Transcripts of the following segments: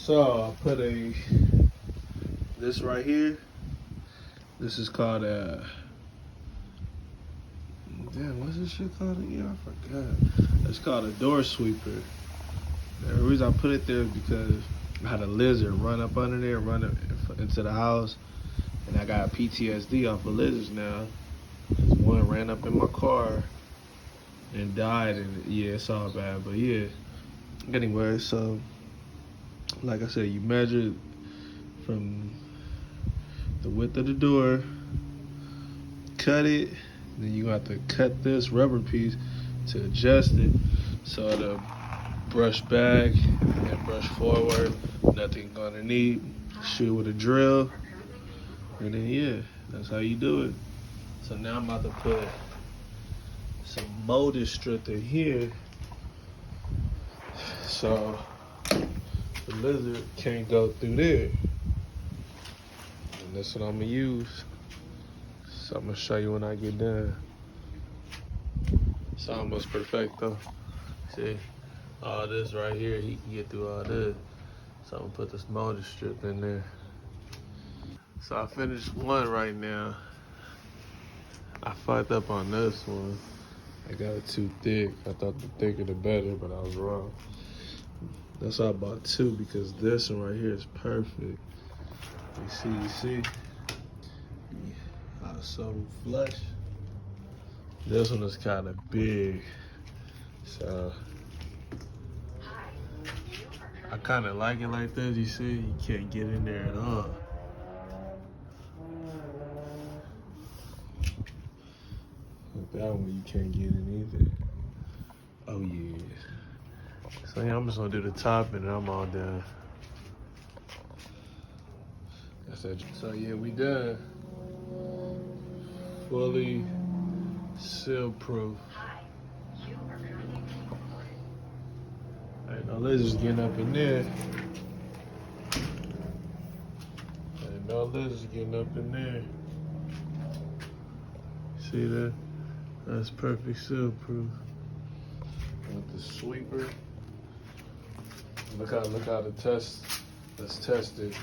So I put this right here. This is called what's this shit called again? I forgot. It's called a door sweeper. The reason I put it there is because I had a lizard run up under there, run into the house, and I got PTSD off of lizards now. One ran up in my car and died, and yeah, it's all bad. But yeah, anyway, so like I said, you measure from the width of the door, cut it, then you have to cut this rubber piece to adjust it so it'll brush back and brush forward, nothing underneath. Shoot with a drill, and then yeah, that's how you do it. So now I'm about to put some molded strip in here so the lizard can't go through there. And that's what I'm gonna use. So I'm gonna show you when I get done. It's almost perfecto. See, all this right here, he can get through all this. So I'm gonna put this molded strip in there. So I finished one right now. I fucked up on this one. I got it too thick. I thought the thicker the better, but I was wrong. That's why I bought two, because this one right here is perfect. You see? How it's so flush. This one is kind of big. So I kind of like it like this. You see, you can't get in there at all. With that one, you can't get in either. Oh yeah. So yeah, I'm just gonna do the top and then I'm all done. That's it. So yeah, we done. Fully seal-proof. Ain't no lizards getting up in there. Ain't no lizards getting up in there. See that? That's perfect seal-proof. With the sweeper. Look how the test. Let's test it.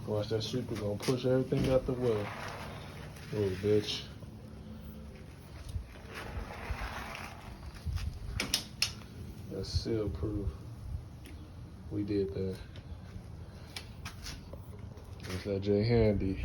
Watch that sweeper gonna push everything out the way. Oh, bitch. That's seal proof. We did that. That's that J Handy.